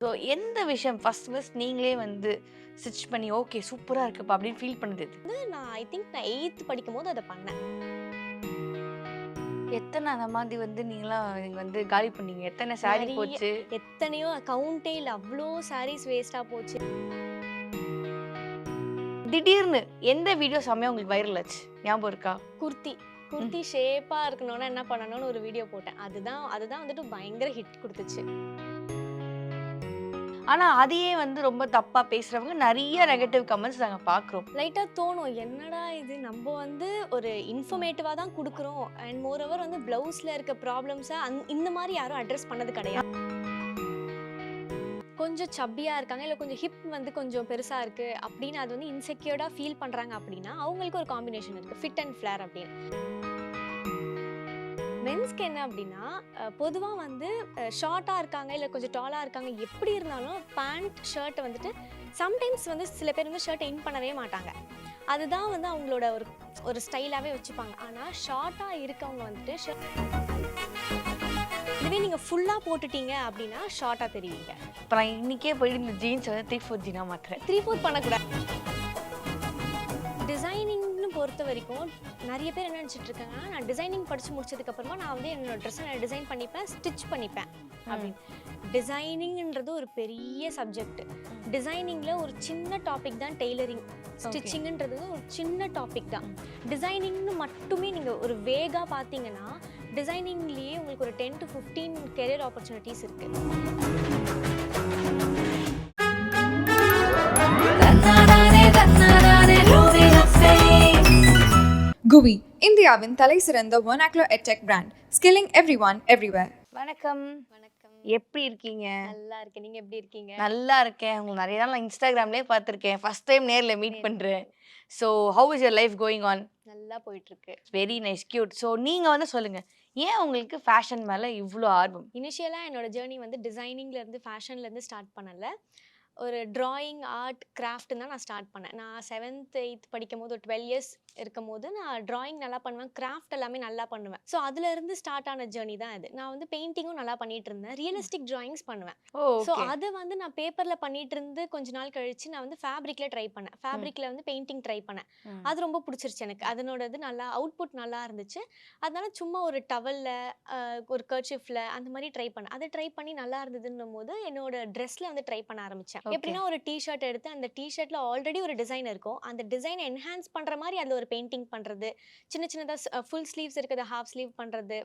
So எந்த விஷயம் first நீங்களே வந்து ஸ்டிச் பண்ணி ஓகே சூப்பரா இருக்குப்பா அப்படின்னு ஃபீல் பண்ணது எது? நான் ஐ திங்க் நான் 8த் படிக்கும்போது அத பண்ணேன். எத்தனை அந்த மாதிரி வந்து நீங்க வந்து காலி பண்ணீங்க? எத்தனை சாரி நெறைய போச்சு? எத்தனையோ கவுண்டே இல்ல. அவ்ளோ சாரீஸ் வேஸ்ட்டா போச்சு. திடீர்னு எந்த வீடியோ செம்மையா உங்களுக்கு வைரல் ஆச்சு? ஞாபகம் இருக்கா? குர்த்தி ம். குர்த்தி ஷேப்பா இருக்கணும்னா என்ன பண்ணணும்னு ஒரு வீடியோ போட்டேன். அதுதான் அதுதான் வந்துட்டு பயங்கர ஹிட் குடுத்துச்சு. ஆனா அதையே வந்து ரொம்ப தப்பா பேசுறவங்க நெறைய ஆமா. நெகட்டிவ் கமெண்ட்ஸ் நாங்க பார்க்குறோம். லைட்டா தோணும். என்னடா இது நம்ப வந்து ஒரு இன்ஃபர்மேட்டிவா தான் குடுக்குறோம். அண்ட் மோர் ஓவர் வந்து ப்ளவுஸ்ல இருக்க ப்ராப்ளம்ஸ இந்த மாரி யாரும் அட்ரஸ் பண்ணது கிடையாது. கொஞ்சம் சப்பியா இருக்காங்க, இல்ல கொஞ்சம் ஹிப் வந்து கொஞ்சம் பெருசா இருக்கு அப்படின்னு அது வந்து இன்செக்யூர்டா ஃபீல் பண்றாங்க அப்படின்னா, அவங்களுக்கு ஒரு காம்பினேஷன் இருக்கு. ஃபிட் அண்ட் ஃப்ளேர் அப்படின்னு. மென்ஸ்க்கு என்ன அப்படின்னா, பொதுவா வந்து ஷார்ட்டா இருக்காங்க, இல்ல கொஞ்சம் டாலா இருக்காங்க. எப்படி இருந்தாலும் பேண்ட், ஷர்ட் வந்துட்டு சம்டைம்ஸ் வந்து சில பேர் வந்து ஷர்ட்ட இன் பண்ணவே மாட்டாங்க. அதுதான் வந்து அவங்களோட ஒரு ஒரு ஸ்டைலாவே வச்சுப்பாங்க. ஆனா ஷார்ட்டா இருக்கவங்க வந்துட்டு இதுவே நீங்க ஃபுல்லா போட்டுட்டீங்க அப்படின்னா ஷார்ட்டா தெரிவீங்க. இப்ப நான் இன்னைக்கே போயிட்டு இந்த ஜீன்ஸ் வந்து 3/4 ஜீனா மாத்துறேன். 3/4 பண்ணக்கூடாது. டிசைனிங்ன்னு பொறுத்தவரைக்கும் நெறைய பேர் என்ன நெனச்சிட்டு இருக்காங்கன்னா, நான் டிசைனிங் படிச்சு முடிச்சதுக்கு அப்புறமா நான் வந்து என்னோட ட்ரெஸ்ஸ நான் டிசைன் பண்ணிப்பேன், ஸ்டிச் பண்ணிப்பேன் ம். அப்படின்னு. டிசைனிங்ன்றது ஒரு பெரிய சப்ஜெக்ட். டிசைனிங்ல ஒரு சின்ன டாபிக் தான் டெய்லரிங். ஓகே. ஸ்டிச்சிங்ன்றது ஒரு சின்ன டாபிக் தான். டிசைனிங்னு மட்டுமே நீங்க ஒரு வேகா பார்த்தீங்கன்னா, டிசைனிங்லயே உங்களுக்கு ஒரு 10 to 15 கெரியர் ஆப்பர்ச்சுனிட்டீஸ் இருக்கு. குவி இந்தியாவின் தலைசிறந்த vernacular edtech brand skilling everyone everywhere. வணக்கம். வணக்கம். எப்படி இருக்கீங்க? நல்லா இருக்கேன். நீங்க எப்படி இருக்கீங்க? நல்லா இருக்கேன். உங்கள நெறைய நாள் நான் Instagramலயே பார்த்துருக்கேன். ஃபர்ஸ்ட் டைம் நேர்ல மீட் நேர்ல பண்றேன். So how is your life going on? நல்லா போயிட்டு இருக்கு. Very nice, cute. ஸோ நீங்க வந்து சொல்லுங்க. ஏன் உங்களுக்கு ஃபேஷன் மேல இவ்ளோ ஆர்வம்? இனிஷியலா என்னோட ஜர்னி வந்து டிசைனிங்ல இருந்து ஃபேஷன்ல இருந்து ஸ்டார்ட் பண்ணல. ஒரு டிராயிங், ஆர்ட், கிராஃப்ட்ன்னு தான் நான் ஸ்டார்ட் பண்ணேன். நான் 7த், 8த் படிக்கும்போது ஒரு 12 இயர்ஸ் இருக்கும்போது நான் டிராயிங் நல்லா பண்ணுவேன். கிராஃப்ட் எல்லாமே நல்லா பண்ணுவேன். ஸோ அதுலருந்து ஸ்டார்ட் ஆன ஜர்னி தான் இது. நான் வந்து பெயிண்டிங்கும் நல்லா பண்ணிட்டு இருந்தேன். ரியலிஸ்டிக் டிராயிங்ஸ் பண்ணுவேன். ஓ! So okay. அது வந்து நான் பேப்பர்ல பண்ணிட்டு இருந்து கொஞ்ச நாள் கழிச்சு நான் வந்து ஃபேப்ரிக்ல ட்ரை பண்ணேன். ம். ஃபேப்ரிக்ல வந்து பெயிண்டிங் ட்ரை பண்ணேன். ம். அது ரொம்ப புடிச்சிருச்சு எனக்கு. அதனோட இது நல்லா அவுட்புட் நல்லா இருந்துச்சு. அதனால சும்மா ஒரு டவல்ல, ஒரு கர்ச்சீஃப்ல அந்த மாரி ட்ரை பண்ணேன். அது ட்ரை பண்ணி நல்லா இருந்ததுன்னும்போது என்னோட ட்ரெஸ்ல வந்து ட்ரை பண்ண ஆரம்பிச்சேன். ஓகே. எப்படின்னா ஒரு டீ ஷர்ட் எடுத்து அந்த டீ ஷர்ட்ல ஆல்ரெடி ஒரு டிசைன் இருக்கும். அந்த டிசைன என்ஹான்ஸ் பண்ற மாரி அதுல ஒரு பெயிண்டிங் பண்றது. சின்ன சின்னதா ஃபுல் ஸ்லீவ்ஸ் இருக்கிறத ஹால்ஃப் ஸ்லீவ் பண்றது.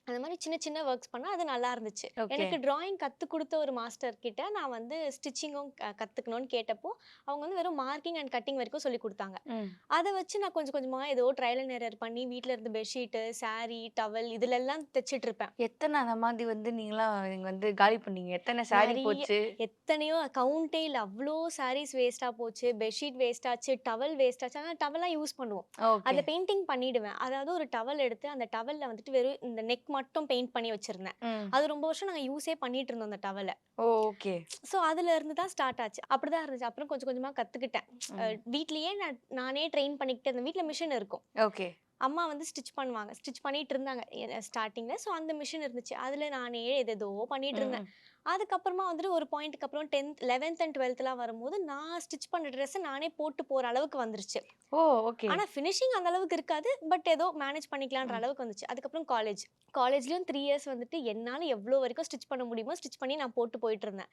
அந்த மாரி சின்ன சின்ன ஒர்க்ஸ் பண்ணா அது நல்லா இருந்துச்சு. ஓகே. எனக்கு டிராயிங் கத்துக் குடுத்த ஒரு மாஸ்டர் கிட்ட நான் வந்து ஸ்டிச்சிங்கும் கத்துக்கணும்னு கேட்டப்போ, அவங்க வந்து வெறும் மார்க்கிங் அண்ட் கட்டிங் வரைக்கும் சொல்லிக் குடுத்தாங்க. ம். அத வச்சு நான் கொஞ்சம் கொஞ்சமா ஏதோ ட்ரையல் அண்ட் எரர் பண்ணி வீட்ல இருந்து பெட்ஷீட்டு, சாரி, டவல் இதுலெல்லாம் தச்சுட்டு இருப்பேன். எத்தன அந்த மாதிரி வந்து நீங்க வந்து காலி பண்ணீங்க? எத்தன சாரி நெறைய போச்சு? எத்தனையோ கவுண்டே இல்ல. அவ்ளோ சாரீஸ் வேஸ்ட்டா போச்சு. பெட்ஷீட் வேஸ்ட் ஆச்சு. டவல் வேஸ்ட் ஆச்சு. ஆனா டவல்லாம் யூஸ் பண்ணுவோம். ஓகே. அதுல பெயிண்டிங் பண்ணிடுவேன். அதாவது ஒரு டவல் எடுத்து அந்த டவல்ல வந்துட்டு வெறும் இந்த நெக் மட்டும் பெயிண்ட் பண்ணி வச்சிருந்தேன். ம். அது ரொம்ப வருஷம் நாங்க யூஸே பண்ணிட்டு இருந்தோம் அந்த டவல. ஓ! ஓகே. ஸோ அதுல இருந்து தான் ஸ்டார்ட் ஆச்சு. அப்படிதான் இருந்துச்சு. அப்புறம் கொஞ்சம் கொஞ்சமா கத்துக்கிட்டேன். ம். வீட்லயே நானே ட்ரெயின் பண்ணிக்கிட்டே இருந்தேன். வீட்ல மிஷின் இருக்கும். ஓகே. அம்மா வந்து ஸ்டிச் பண்ணுவாங்க. ஸ்டிச் பண்ணிட்டு இருந்தாங்க ஸ்டார்ட்டிங்ல. ஸோ அந்த மிஷின் இருந்துச்சு. அதுல நானே ஏதேதோ பண்ணிட்டு ம். இருந்தேன். ம். அதுக்கப்புறமா வந்துட்டு ஒரு பாயிண்ட்க்கு அப்புறம் 11த் அண்ட் 12த்லாம் வரும்போது, நான் ஸ்டிச் பண்ண ட்ரெஸ்ஸ நானே போட்டு போற அளவுக்கு வந்துருச்சு. ஓ! ஓகே. ஆனா ஃபினிஷிங் அந்த அளவுக்கு இருக்காது. பட் ஏதோ மேனேஜ் பண்ணிக்கலான்ற ம். அளவுக்கு வந்துச்சு. அதுக்கப்புறம் காலேஜ். காலேஜ்லயும் 3 இயர்ஸ் வந்துட்டு என்னால எவ்வளோ வரைக்கும் ஸ்டிச் பண்ண முடியுமோ ஸ்டிச் பண்ணி நான் போட்டு போயிட்டுருந்தேன்.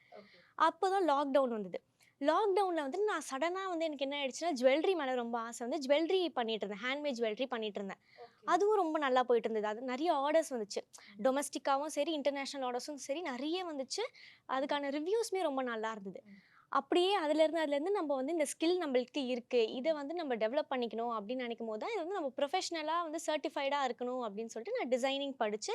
அப்பதான் லாக்டவுன் வந்தது. லாக்டவுன்ல வந்துட்டு நான் சடனா வந்து எனக்கு என்ன ஆயிடுச்சுன்னா, ஜுவல்லரி மேல ரொம்ப ஆசை வந்து ஜுவல்லரி பண்ணிட்டு இருந்தேன். ஹேண்ட்மேட் ஜுவல்லரி பண்ணிட்டு இருந்தேன். அதுவும் ரொம்ப நல்லா போயிட்டு இருந்தது. அது நெறைய ஆர்டர்ஸ் வந்துச்சு. டொமஸ்டிக்காவும் சரி, இன்டர்நேஷனல் ஆர்டர்ஸும் சரி நெறைய வந்துச்சு. அதுக்கான ரிவ்யூஸுமே ரொம்ப நல்லா இருந்தது. அப்படியே அதுலேருந்து நம்ம வந்து இந்த ஸ்கில் நம்மள்ட்ட இருக்கு. இத வந்து நம்ம டெவலப் பண்ணிக்கணும் அப்படின்னு நினைக்கும்போது தான், இது வந்து நம்ம ப்ரொஃபஷனலா வந்து சர்டிஃபைடா இருக்கணும் அப்படின்னு சொல்லிட்டு நான் டிசைனிங் படிச்சு,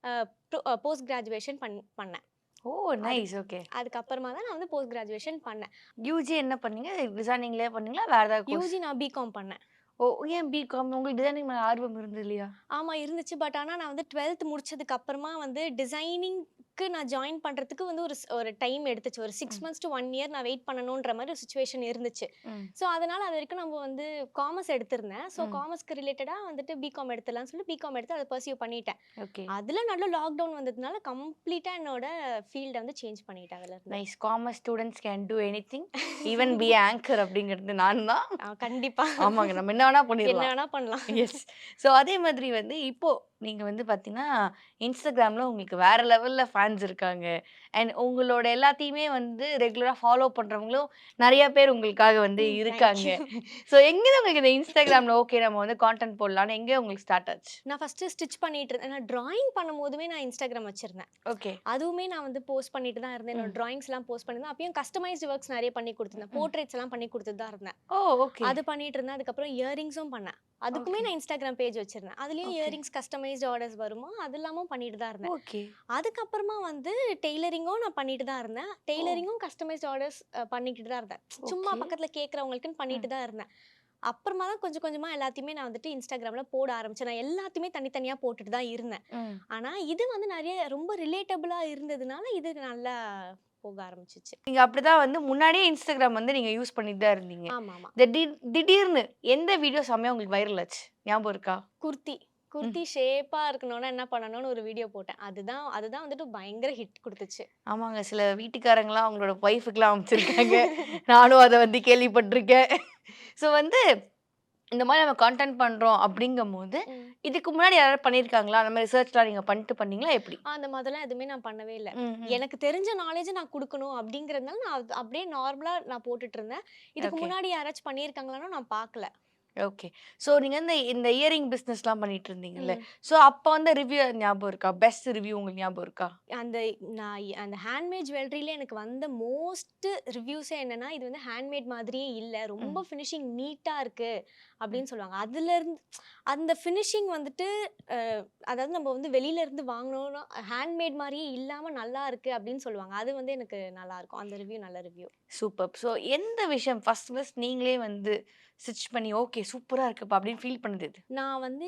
அ போஸ்ட் கிராஜுவேஷன் பண்ணேன். ஓ! அதுக்கு நைஸ். ஓகே. அதுக்கப்புறமா தான் நான் வந்து போஸ்ட் கிராஜுவேஷன் பண்ணேன். யுஜி என்ன பண்ணீங்க? டிசைனிங்லயே பண்ணீங்களா? வேற ஏதாவது கோர்ஸ்? யுஜி நான் பிகாம் பண்ணேன். ஓ! ஏன் பிகாம்? உங்களுக்கு டிசைனிங் மேல ஆர்வம் இருந்தது இல்லையா? ஆமா இருந்துச்சு. பட் ஆனா நான் வந்து 12த் முடிச்சதுக்கு அப்புறமா வந்து டிசைனிங் ஒர்க்கு நான் ஜாயின் பண்ணுறதுக்கு வந்து ஒரு டைம் எடுத்துச்சு. ஒரு 6 மந்த்ஸ் டு 1 இயர் நான் வெயிட் பண்ணணுன்ற மாதிரி ஒரு சுச்சுவேஷன் இருந்துச்சு. ஸோ அதனால் அது வரைக்கும் நம்ம வந்து காமர்ஸ் எடுத்திருந்தேன். ஸோ காமர்ஸ்க்கு ரிலேட்டடாக வந்துட்டு பிகாம் எடுத்துடலாம்னு சொல்லி பிகாம் எடுத்து அதை பர்சியூ பண்ணிட்டேன். ஓகே. அதில் நல்ல லாக்டவுன் வந்ததுனால கம்ப்ளீட்டாக என்னோட ஃபீல்டை வந்து சேஞ்ச் பண்ணிட்டேன் அதில் இருந்து. Nice. Commerce students can do anything, even be anchor அப்படிங்கிறது நான் தான். கண்டிப்பாக ஆமாங்க, நம்ம என்ன வேணா என்ன பண்ணிடலாம். வேணா பண்ணலாம். எஸ். ஸோ அதே மாதிரி வந்து இப்போ நீங்க வந்து பார்த்தீங்கன்னா, இன்ஸ்டாகிராம்ல உங்களுக்கு வேற லெவல்ல ஃபேன்ஸ் இருக்காங்க. அண்ட் உங்களோட எல்லாத்தையுமே வந்து ரெகுலரா ஃபாலோ பண்றவங்களும் நெறைய பேர் உங்களுக்காக வந்து இருக்காங்க. தேங்க்யூ. ஸோ எங்கேருந்து உங்களுக்கு இந்த இன்ஸ்டாகிராம்ல ஓகே நம்ம வந்து கான்டென்ட் போடலாம்னு எங்கே உங்களுக்கு ஸ்டார்ட் ஆச்சு? நான் ஃபஸ்ட்டு ஸ்டிச் பண்ணிட்டு இருந்தேன். நான் ட்ராயிங் பண்ணும்போதுமே நான் இன்ஸ்டாகிராம் வச்சிருந்தேன். ஓகே. அதுவுமே நான் வந்து போஸ்ட் பண்ணிட்டு தான் இருந்தேன். என்னோட ட்ராயிங்ஸ்லாம் போஸ்ட் பண்ணியிருந்தேன். அப்பயும் கஸ்டமைஸ்டு ஒர்க்ஸ் நிறைய பண்ணி கொடுத்துருந்தேன். போர்ட்ரேட்ஸ் எல்லாம் பண்ணி கொடுத்துட்டு தான் இருந்தேன். ஓ ஓகே. அது பண்ணிட்டு இருந்தேன். அதுக்கப்புறம் இயரிங்ஸும் பண்ணேன். அதுக்குமே நான் இன்ஸ்டாகிராம் பேஜ் வச்சிருந்தேன். அதுலயும் இயரிங்ஸ் கஸ்டமைஸ்டு ஆர்டர்ஸ் வருமா அது எல்லாமும் பண்ணிட்டு தான் இருந்தேன். ஓகே. அதுக்கப்புறமா வந்து டெய்லரிங்கும் நான் பண்ணிட்டு தான் இருந்தேன். டெய்லரிங்கும் கஸ்டமைஸ்டு ஆர்டர்ஸ் பண்ணிக்கிட்டு தான் இருந்தேன். சும்மா பக்கத்துல கேட்கறவங்களுக்குன்னு பண்ணிட்டு தான் இருந்தேன். அப்புறமா தான் கொஞ்சம் கொஞ்சமா எல்லாத்தையுமே நான் வந்துட்டு இன்ஸ்டாகிராம்ல போட ஆரம்பிச்சேன். நான் எல்லாத்தையுமே தனித்தனியா போட்டுட்டு தான் இருந்தேன். ஆனா இது வந்து நிறைய ரொம்ப ரிலேட்டபிளா இருந்ததுனால இது நல்லா போக ஆரம்பிச்சிச்சு. நீங்க அப்படிதான் வந்து முன்னாடியே இன்ஸ்டாகிராம் வந்து நீங்க யூஸ் பண்ணிட்டு தான் இருந்தீங்க. ஆமா ஆமா. திடீர்னு எந்த வீடியோ செம்மையா உங்களுக்கு வைரல் ஆச்சு? ஞாபகம் இருக்கா? குர்த்தி ஷேப்பா இருக்கணும்னா என்ன பண்ணணும்னு ஒரு வீடியோ போட்டேன். அதுதான் வந்துட்டு பயங்கர ஹிட் கொடுத்துச்சு. ஆமாங்க. சில வீட்டுக்காரங்கலாம் அவங்களோட ஒய்ஃபுக்குலாம் அனுப்பிச்சிருக்காங்க. நானும் அதை வந்து கேள்விப்பட்டிருக்கேன். ஸோ வந்து இந்த மாதிரி நம்ம கான்டென்ட் பண்றோம் அப்படிங்கும்போது இதுக்கு முன்னாடி யாராவது பண்ணியிருக்காங்களா? அந்த மாதிரி ரிசர்ச்லாம் நீங்க பண்ணீங்களா எப்படி? அந்த மாதிரிலாம் எதுவுமே நான் பண்ணவே இல்லை. ம், ம். எனக்கு தெரிஞ்ச நாலேஜ் நான் கொடுக்கணும் அப்படிங்கிறதுனால நான் அப்படியே நார்மலா நான் போட்டுட்டு இருந்தேன். இதுக்கு Okay. முன்னாடி யாராச்சும் பண்ணியிருக்காங்களான்னு நான் பார்க்கல. ஓகே. ஸோ நீங்க இந்த இயரிங் பிஸ்னஸ்லாம் பண்ணிட்டு இருந்தீங்கல்ல. ம். ஸோ அப்போ வந்து ரிவ்யூ ஞாபகம் இருக்கா? பெஸ்ட் ரிவ்யூ உங்களுக்கு ஞாபகம் இருக்கா? அந்த ஹேண்ட்மேட் ஜுவல்லரியில எனக்கு வந்த மோஸ்ட் ரிவ்யூஸே என்னன்னா, இது வந்து ஹேண்ட்மேட் மாதிரியே இல்ல. ரொம்ப ஃபினிஷிங் நீட்டா இருக்கு அப்படின்னு சொல்லுவாங்க. அதுல இருந்து அந்த ஃபினிஷிங் வந்துட்டு அதாவது நம்ம வந்து வெளியில இருந்து வாங்கணும்னா ஹேண்ட்மேட் மாதிரியே இல்லாம நல்லா இருக்கு அப்படின்னு சொல்லுவாங்க. அது வந்து எனக்கு நல்லா இருக்கும். அந்த ரிவ்யூ நல்ல ரிவ்யூ. சூப்பர். ஸோ எந்த விஷயம் ஃபர்ஸ்ட் நீங்களே வந்து ஸ்டிச் பண்ணி ஓகே சூப்பரா இருக்குப்பா அப்படின்னு ஃபீல் பண்ணது எது? நான் வந்து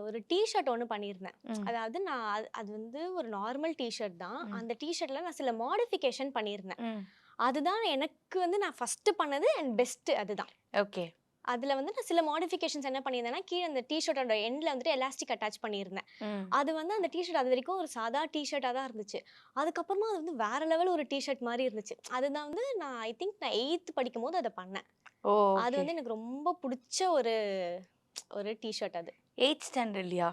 ஒரு டீ-ஷர்ட் ஒண்ணு பண்ணியிருந்தேன். ம். அதாவது நான் அது வந்து ஒரு நார்மல் டீ-ஷர்ட் தான். ம். அந்த டீ-ஷர்ட்ல நான் சில மாடிஃபிகேஷன் பண்ணியிருந்தேன். ம். அதுதான் எனக்கு வந்து நான் ஃபர்ஸ்ட் பண்ணது அண்ட் பெஸ்ட் அதுதான். ஓகே. அதுல வந்து நான் சில மாடிஃபிகேஷன்ஸ் என்ன பண்ணியிருந்தேன்னா, கீழ அந்த டீ-ஷர்ட்டோட எண்ட்ல வந்துட்டு எலாஸ்டிக் அட்டாச் பண்ணியிருந்தேன். ம். அது வந்து அந்த டீ-ஷர்ட் அது வரைக்கும் ஒரு சாதா டீ-ஷர்ட்டா தான் இருந்துச்சு. அதுக்கப்புறமா அது வந்து வேற லெவல் ஒரு டீ-ஷர்ட் மாரி இருந்துச்சு. அதுதான் வந்து நான் ஐ திங்க் நான் 8th படிக்கும்போது அத பண்ணேன். ஓ அது ஓகே. வந்து எனக்கு ரொம்ப புடிச்ச ஒரு டீ-ஷர்ட் அது. 8th ஸ்டாண்டர்ட்லயா?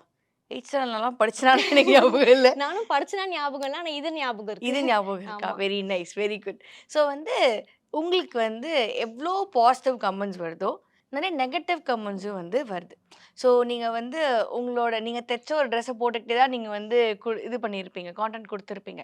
8th ஸ்டாண்டர்ட்லாம் படிச்சனால எனக்கு ஞாபகம் இல்ல. நானும் படிச்சனா ஞாபகம் இல்ல. ஆனா இது ஞாபகம் இருக்கு. இது ஞாபகம் இருக்கா? ஆமா. Very nice, very good. So வந்து உங்களுக்கு வந்து எவ்வளோ பாசிட்டிவ் கமெண்ட்ஸ் வருதோ, நிறைய நெகட்டிவ் கமெண்ட்ஸும் வந்து வருது. ஸோ நீங்க வந்து நீங்க தைச்ச ஒரு ட்ரெஸ்ஸை போட்டுக்கிட்டே தான் நீங்க வந்து இது பண்ணியிருப்பீங்க, கான்டென்ட் கொடுத்துருப்பீங்க.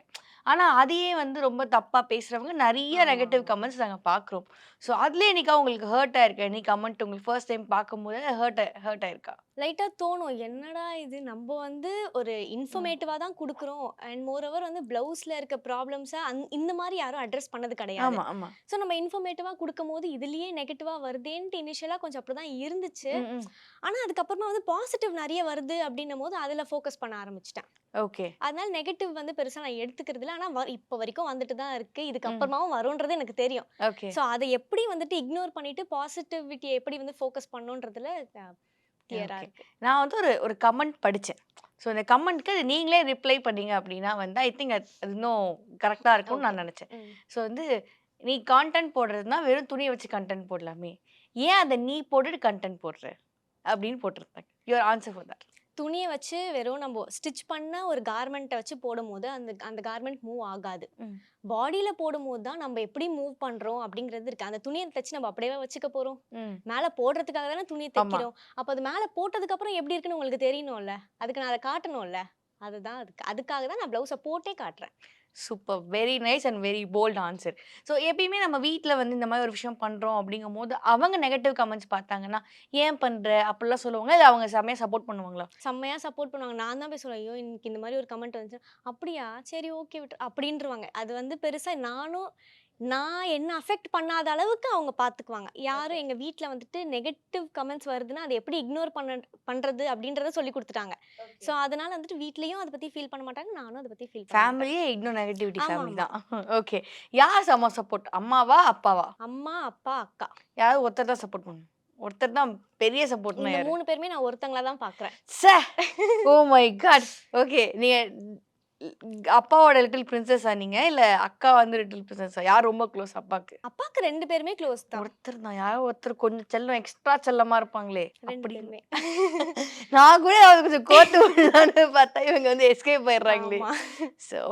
ஆனா அதையே வந்து ரொம்ப தப்பா பேசுறவங்க நிறைய ஆமா, நெகட்டிவ் ஆமா. கமெண்ட்ஸ் நாங்க பார்க்குறோம். ஸோ அதுலயே என்னைக்கா உங்களுக்கு ஹர்ட் ஆயிருக்கா? எனி கமெண்ட் உங்களுக்கு ஃபர்ஸ்ட் டைம் பார்க்கும்போது ஹர்ட் ஆயிருக்கா? லைட்டா தோணும். என்னடா இது நம்ம வந்து ஒரு இன்ஃபர்மேட்டிவா தான் குடுக்குறோம். அண்ட் மோர் ஓவர் வந்து பிளவுஸ்ல இருக்க ப்ராப்ளம்ஸ இந்த மாரி யாரும் அட்ரஸ் பண்ணது கிடையாது. ஆமா, ஆமா. ஸோ நம்ம இன்ஃபர்மேட்டிவா குடுக்கும்போது இதுலயே நெகட்டிவா வருதேன்ட்டு இனிஷியலா கொஞ்சம் அப்படிதான் இருந்துச்சு. ம், ம். ஆனா அதுக்கப்புறமா வந்து பாசிட்டிவ் நிறைய வருது அப்படின்னும்போது அதுல ஃபோக்கஸ் பண்ண ஆரம்பிச்சுட்டேன். ஓகே. அதனால நெகட்டிவ் வந்து பெருசா நான் எடுத்துக்கிறது இல்ல. ஆனா இப்போ வரைக்கும் வந்துட்டு தான் இருக்கு. இதுக்கு அப்புறமாவும் வரும்ன்றது எனக்கு தெரியும். ஓகே. ஸோ அதை எப்படி வந்துட்டு இக்னோர் பண்ணிட்டு பாசிட்டிவிட்டியை எப்படி வந்து ஃபோக்கஸ் பண்ணணுன்றதுல கிளியரா ஓகே. இருக்கு. நான் வந்து ஒரு கமெண்ட் படிச்சேன். ஸோ இந்த கமெண்ட்க்கு நீங்களே ரிப்ளை பண்ணீங்க அப்படின்னா வந்து ஐ திங்க் அது இன்னும் கரெக்டா இருக்கும்னு நான் நினைச்சேன். ம். ஸோ வந்து நீ கான்டென்ட் போடுறதுன்னா வெறும் துணியை வச்சு கண்டென்ட் போடலாமே, ஏன் அதை நீ போட்டுட்டு கண்டென்ட் போடுற அப்படின்னு போட்டிருந்தாங்க. Your answer for that? துணியை வச்சு வெறும் நம்ம ஸ்டிச் பண்ண ஒரு கார்மெண்ட்டை வச்சு போடும்போது அந்த கார்மெண்ட் மூவ் ஆகாது. ம். பாடியில போடும்போது தான் நம்ம எப்படி மூவ் பண்றோம் அப்படிங்கிறது இருக்கு. அந்த துணியை தச்சு நம்ம அப்படியே வச்சுக்க போறோம். ம். மேல போடுறதுக்காக தானே துணியை ஆமா. தைக்கிறோம். அப்ப அது மேல போட்டதுக்கு அப்புறம் எப்படி இருக்குன்னு உங்களுக்கு தெரியணும்ல. அதுக்கு நான் அதை காட்டணும்ல. அதுக்காக தான் நான் பிளவுஸை போட்டே காட்டுறேன். Super. Very nice and very bold answer. So எப்பயுமே நம்ம வீட்டில் வந்து இந்த மாதிரி ஒரு விஷயம் பண்ணுறோம் அப்படிங்கும்போது அவங்க நெகட்டிவ் கமெண்ட்ஸ் பார்த்தாங்கன்னா ஏன் பண்ணுற அப்படிலாம் சொல்லுவாங்க, இல்லை அவங்க செம்மையாக சப்போர்ட் பண்ணுவாங்களா? செம்மையா சப்போர்ட் பண்ணுவாங்க. நான் தான் போய் சொல்லுவேன், ஐயோ இன்னைக்கு இந்த மாதிரி ஒரு கமெண்ட் வந்துச்சு. அப்படியா சரி ஓகே விட்டு அப்படின்றவாங்க. அது வந்து பெருசா நானும் நான் என்ன அஃபெக்ட் பண்ணாத அளவுக்கு அவங்க பார்த்துக்குவாங்க. யாரும் எங்க வீட்ல வந்துட்டு நெகட்டிவ் கமெண்ட்ஸ் வருதுன்னா, அத எப்படி இக்னோர் பண்றது அப்படின்றத சொல்லிக் குடுத்துட்டாங்க. ஸோ அதனால வந்துட்டு வீட்லயும் அத பத்தி ஃபீல் பண்ண மாட்டாங்க. நானும் அத பத்தி ஃபீல் பண்ண மாட்டேன். ஃபேமிலியே இன்னும் நெகட்டிவிட்டி ஆமா, ஃபேமிலி ஆமா. தான். ஓகே. யார் செம்ம சப்போர்ட்? அம்மாவா? அப்பாவா? அம்மா, அப்பா, அக்கா. யாராவது ஒருத்தர் தான் சப்போர்ட் பண்ணணும். ஒருத்தர் தான் பெரிய சப்போர்ட்னா இந்த யாரு? 3 பேருமே நான் ஒருத்தங்களா தான் பார்க்குறேன். ச்சே! Oh my god! ஓகே. நீங்க அப்பாவோட லிட்டில் பிரின்சஸா நீங்க? இல்ல அக்கா வந்து லிட்டில் பிரின்சஸா? யார் ரொம்ப க்ளோஸ் அப்பாக்கு? அப்பாக்கு 2 பேருமே க்ளோஸ் தான். ஒருத்தர் தான். யாரோ ஒருத்தர் கொஞ்சம் செல்லம் எக்ஸ்ட்ரா செல்லமா இருப்பாங்களே! 2 அப்படி பேருமே. நான் கூட அது கொஞ்சம் கோர்த்து விடலான்னு பார்த்தா இவங்க வந்து எஸ்கேப் ஆயிடுறாங்களே! ஆமா.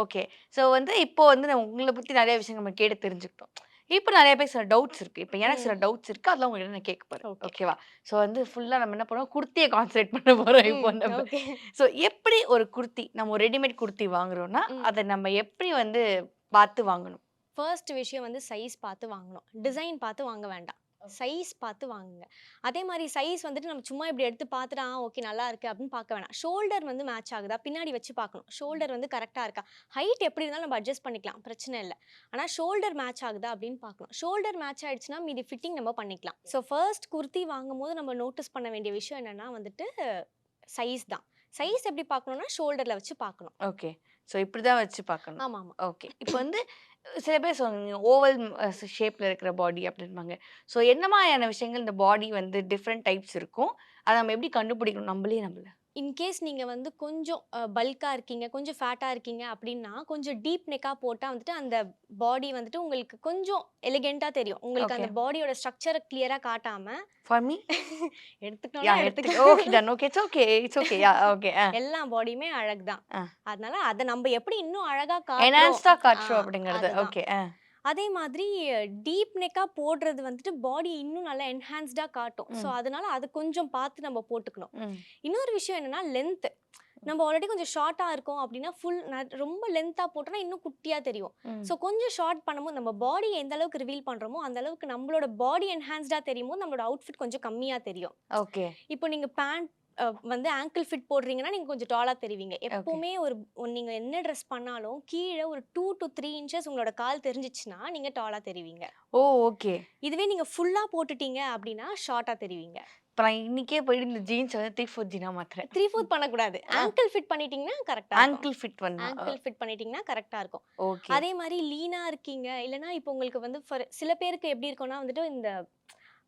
ஓகே. ஸோ வந்து இப்போ வந்து நான் உங்கள பத்தி நெறைய விஷயங்கள் நம்ம கேட்டு தெரிஞ்சுக்கிட்டோம். இப்போ நெறைய பேருக்கு சில டவுட்ஸ் இருக்கு. இப்போ எனக்கு சில டவுட்ஸ் இருக்கு. அதெல்லாம் உங்ககிட்ட நான் கேட்க போறேன். ஓகே. ஓகேவா? ஸோ வந்து ஃபுல்லா நம்ம என்ன பண்ணுவோம், குர்த்திய கான்சன்ட்ரேட் பண்ண போறோம் இப்போ நம்ம. ஓகே. ஸோ எப்படி ஒரு குர்த்தி நம்ம ஒரு ரெடிமேட் குர்த்தி வாங்குறோம்னா, ம். அத நம்ம எப்படி வந்து பார்த்து வாங்கணும்? ஃபர்ஸ்ட் விஷயம் வந்து சைஸ் பார்த்து வாங்கணும். டிசைன் பார்த்து வாங்க வேண்டாம். சைஸ் பார்த்து வாங்குங்க. அதே மாரி சைஸ் வந்துட்டு நம்ம சும்மா இப்படி எடுத்து பார்த்துட்டு, ஓகே நல்லா இருக்கு அப்படின்னு பார்க்க வேணாம். ஷோல்டர் வந்து மேட்ச் ஆகுதா? பின்னாடி வச்சு பார்க்கணும். ஷோல்டர் வந்து கரெக்ட்டா இருக்கா? ஹைட் எப்படி இருந்தாலும் நம்ம அட்ஜஸ்ட் பண்ணிக்கலாம். பிரச்சனை இல்ல. ஆனா ஷோல்டர் மேட்ச் ஆகுதா அப்படின்னு பார்க்கணும். ஷோல்டர் மேட்ச் ஆயிடுச்சுன்னா மீதி ஃபிட்டிங் நம்ம பண்ணிக்கலாம். ஸோ ஃபர்ஸ்ட் குர்த்தி வாங்கும்போது நம்ம நோட்டீஸ் பண்ண வேண்டிய விஷயம் என்னன்னா வந்துட்டு சைஸ் தான். சைஸ் எப்படி பார்க்கணும்னா ஷோல்டர்ல வச்சு பார்க்கணும். ஓகே. ஸோ இப்படி தான் வச்சு பார்க்கணும். ஆமாமா. ஓகே. இப்போ வந்து சில பேர் சொல்லுவாங்க ஓவல் ஷேப்ல இருக்கிற பாடி அப்படின்பாங்க. ஸோ என்ன மாதிரியான விஷயங்கள் இந்த பாடி வந்து டிஃப்ரெண்ட் டைப்ஸ் இருக்கும். அத நம்ம எப்படி கண்டுபிடிக்கணும் நம்மளே நம்மள? இன்கேஸ் நீங்க வந்து கொஞ்சம் பல்கா இருக்கீங்க, கொஞ்சம் ஃபேட்டா இருக்கீங்க அப்படின்னா, கொஞ்சம் டீப் நெக்கா போட்டா வந்துட்டு அந்த பாடி வந்துட்டு உங்களுக்கு கொஞ்சம் எலிகென்ட்டா தெரியும். உங்களுக்கு ஓகே. அந்த பாடியோட ஸ்ட்ரக்சர கிளியரா காட்டாம ஃபார் மீ? எடுத்துக்கிட்டோம்னா okay done. Okay. It's okay. It's okay. Okay. எல்லா பாடியுமே அழகு தான். ஆ. அதனால அத நம்ம எப்படி இன்னும் அழகா காட்டுறோம். என்ஹான்ஸ்டா காட்டுறோம் அப்படிங்கிறது. அதுதான். ஓகே. அதே மாதிரி டீப் நெக்கா போடுறது வந்துட்டு பாடி இன்னும் நல்லா என்ஹான்ஸ்டா காட்டும். ஸோ அதனால அது கொஞ்சம் பார்த்து நம்ம போட்டுக்கணும். ம். இன்னொரு விஷயம் என்னன்னா லென்த். நம்ம ஆல்ரெடி கொஞ்சம் ஷார்ட்டா இருக்கோம் அப்படின்னா ரொம்ப லென்த்தா போட்டோம்னா இன்னும் குட்டியா தெரியும். ம். ஸோ கொஞ்சம் ஷார்ட் பண்ணும்போது நம்ம பாடியை எந்த அளவுக்கு ரிவீல் பண்றோமோ அந்த அளவுக்கு நம்மளோட பாடி என்ஹான்ஸ்டா தெரியும் போது நம்மளோட அவுட்ஃபிட் கொஞ்சம் கம்மியா தெரியும். ஓகே. இப்போ நீங்க பேண்ட் வந்து ஆங்கிள் ஃபிட் போடுறீங்கன்னா நீங்க கொஞ்சம் டாலா தெரிவீங்க. எப்பவுமே நீங்க என்ன ட்ரெஸ் பண்ணாலும் கீழ ஒரு 2 to 3 இன்ச்சஸ் உங்களோட கால் தெரிஞ்சிச்சுன்னா நீங்க டாலா தெரிவீங்க. ஓ! ஓகே. இதுவே நீங்க ஃபுல்லா போட்டுட்டீங்க அப்படின்னா ஷார்ட்டா தெரிவீங்க. இப்ப நான் இன்னைக்கே போயிட்டு இந்த ஜீன்ஸ் வந்து 3/4 ஜீனா மாத்துறேன். 3/4 பண்ணக்கூடாது. ஆங்கிள் ஃபிட் பண்ணிட்டீங்கன்னா கரெக்ட்டா இருக்கும். ஆங்கிள் ஃபிட் பண்ணா. ஆங்கிள் ஃபிட் பண்ணிட்டீங்கன்னா கரெக்ட்டா இருக்கும். ஓகே. அதே மாரி லீனா இருக்கீங்க. இல்லன்னா இப்போ உங்களுக்கு வந்து சில பேருக்கு எப்படி இருக்கும்னா வந்துட்டு இந்த